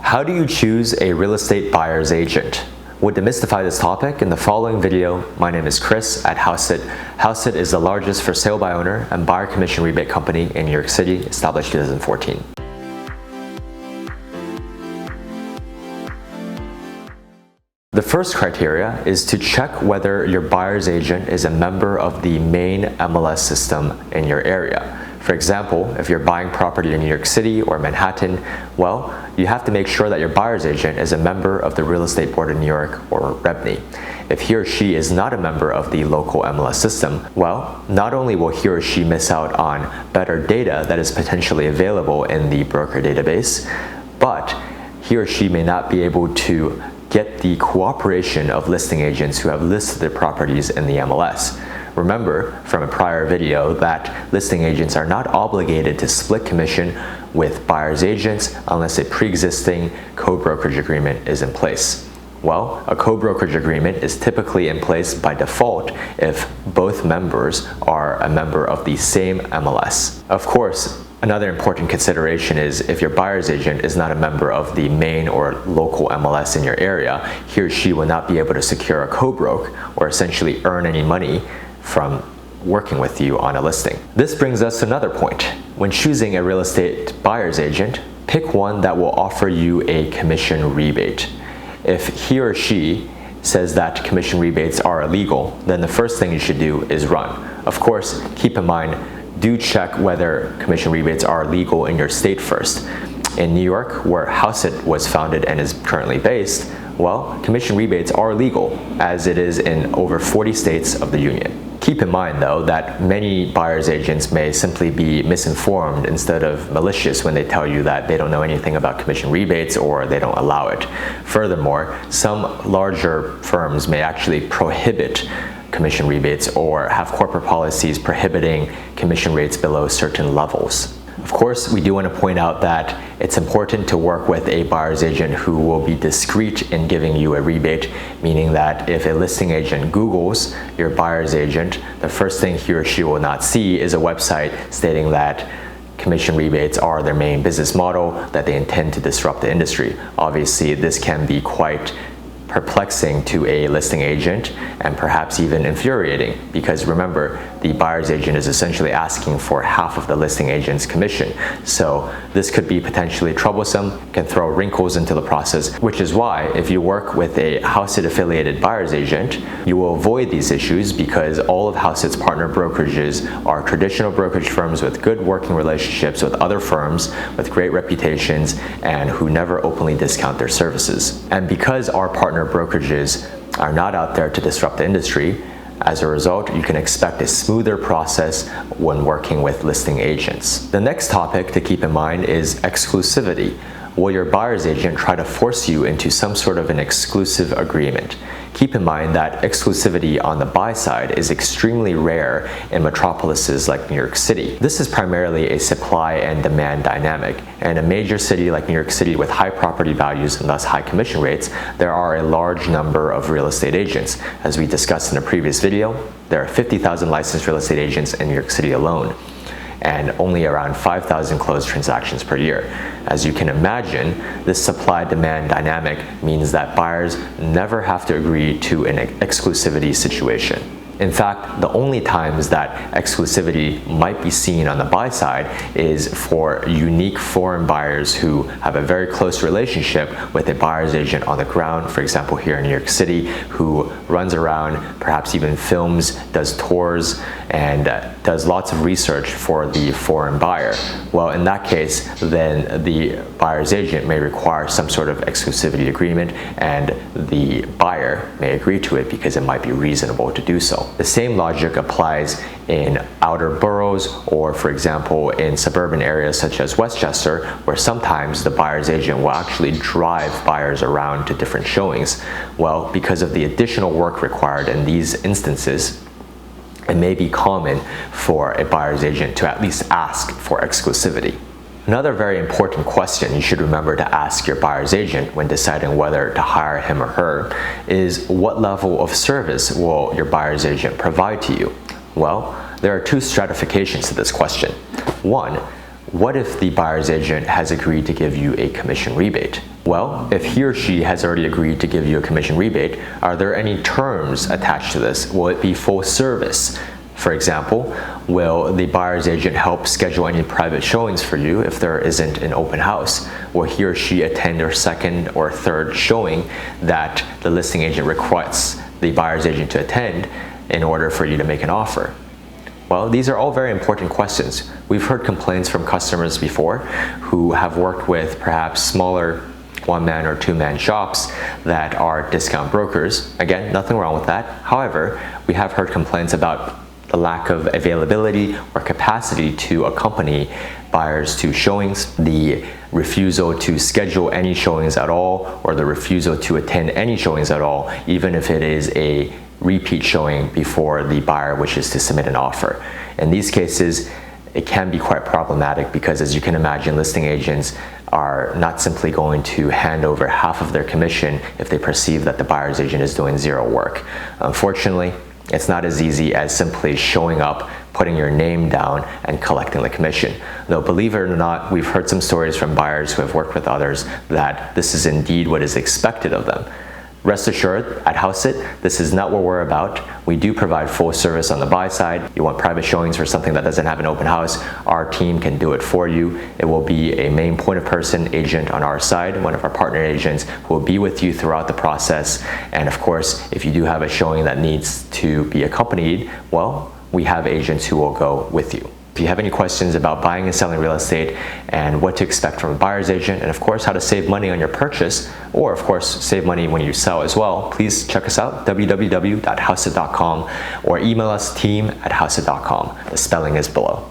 How do you choose a real estate buyer's agent? We'll demystify this topic in the following video. My name is Chris at Houseit. Houseit is the largest for sale by owner and buyer commission rebate company in New York City, established 2014. The first criteria is to check whether your buyer's agent is a member of the main MLS system in your area. For example, if you're buying property in New York City or Manhattan, well, you have to make sure that your buyer's agent is a member of the Real Estate Board of New York, or REBNY. If he or she is not a member of the local MLS system, well, not only will he or she miss out on better data that is potentially available in the broker database, but he or she may not be able to get the cooperation of listing agents who have listed their properties in the MLS. Remember from a prior video that listing agents are not obligated to split commission with buyer's agents unless a pre-existing co-brokerage agreement is in place. Well, a co-brokerage agreement is typically in place by default if both members are a member of the same MLS. Of course, another important consideration is if your buyer's agent is not a member of the main or local MLS in your area, he or she will not be able to secure a co-broke or essentially earn any money from working with you on a listing. This brings us to another point. When choosing a real estate buyer's agent, pick one that will offer you a commission rebate. If he or she says that commission rebates are illegal, then the first thing you should do is run. Of course, keep in mind, do check whether commission rebates are legal in your state first. In New York, where Houseit was founded and is currently based, well, commission rebates are legal, as it is in over 40 states of the union. Keep in mind, though, that many buyer's agents may simply be misinformed instead of malicious when they tell you that they don't know anything about commission rebates or they don't allow it. Furthermore, some larger firms may actually prohibit commission rebates or have corporate policies prohibiting commission rates below certain levels. Of course, we do want to point out that it's important to work with a buyer's agent who will be discreet in giving you a rebate, meaning that if a listing agent Googles your buyer's agent, the first thing he or she will not see is a website stating that commission rebates are their main business model, that they intend to disrupt the industry. Obviously, this can be quite perplexing to a listing agent and perhaps even infuriating, because remember, the buyer's agent is essentially asking for half of the listing agent's commission. So this could be potentially troublesome, can throw wrinkles into the process, which is why if you work with a Houseit affiliated buyer's agent, you will avoid these issues because all of Houseit's partner brokerages are traditional brokerage firms with good working relationships with other firms with great reputations and who never openly discount their services. And because our partner brokerages are not out there to disrupt the industry, as a result, you can expect a smoother process when working with listing agents. The next topic to keep in mind is exclusivity. Will your buyer's agent try to force you into some sort of an exclusive agreement? Keep in mind that exclusivity on the buy side is extremely rare in metropolises like New York City. This is primarily a supply and demand dynamic. And in a major city like New York City with high property values and thus high commission rates, there are a large number of real estate agents. As we discussed in a previous video, there are 50,000 licensed real estate agents in New York City alone, and only around 5,000 closed transactions per year. As you can imagine, this supply-demand dynamic means that buyers never have to agree to an exclusivity situation. In fact, the only times that exclusivity might be seen on the buy side is for unique foreign buyers who have a very close relationship with a buyer's agent on the ground, for example here in New York City, who runs around, perhaps even films, does tours, and does lots of research for the foreign buyer. Well, in that case, then the buyer's agent may require some sort of exclusivity agreement, and the buyer may agree to it because it might be reasonable to do so. The same logic applies in outer boroughs or, for example, in suburban areas such as Westchester, where sometimes the buyer's agent will actually drive buyers around to different showings. Well, because of the additional work required in these instances, it may be common for a buyer's agent to at least ask for exclusivity. Another very important question you should remember to ask your buyer's agent when deciding whether to hire him or her is, what level of service will your buyer's agent provide to you? Well, there are two stratifications to this question. One, what if the buyer's agent has agreed to give you a commission rebate? Well, if he or she has already agreed to give you a commission rebate, are there any terms attached to this? Will it be full service? For example, will the buyer's agent help schedule any private showings for you if there isn't an open house? Will he or she attend their second or third showing that the listing agent requests the buyer's agent to attend in order for you to make an offer? Well, these are all very important questions. We've heard complaints from customers before who have worked with perhaps smaller one-man or two-man shops that are discount brokers. Again, nothing wrong with that. However, we have heard complaints about the lack of availability or capacity to accompany buyers to showings, the refusal to schedule any showings at all, or the refusal to attend any showings at all, even if it is a repeat showing before the buyer wishes to submit an offer. In these cases, it can be quite problematic because, as you can imagine, listing agents are not simply going to hand over half of their commission if they perceive that the buyer's agent is doing zero work. Unfortunately, it's not as easy as simply showing up, putting your name down, and collecting the commission. Though, believe it or not, we've heard some stories from buyers who have worked with others that this is indeed what is expected of them. Rest assured, at HouseIt, this is not what we're about. We do provide full service on the buy side. You want private showings for something that doesn't have an open house, our team can do it for you. It will be a main point of person agent on our side, one of our partner agents who will be with you throughout the process. And of course, if you do have a showing that needs to be accompanied, well, we have agents who will go with you. If you have any questions about buying and selling real estate and what to expect from a buyer's agent, and of course how to save money on your purchase, or of course save money when you sell as well, please check us out, www.housit.com, or email us team@housit.com. The spelling is below.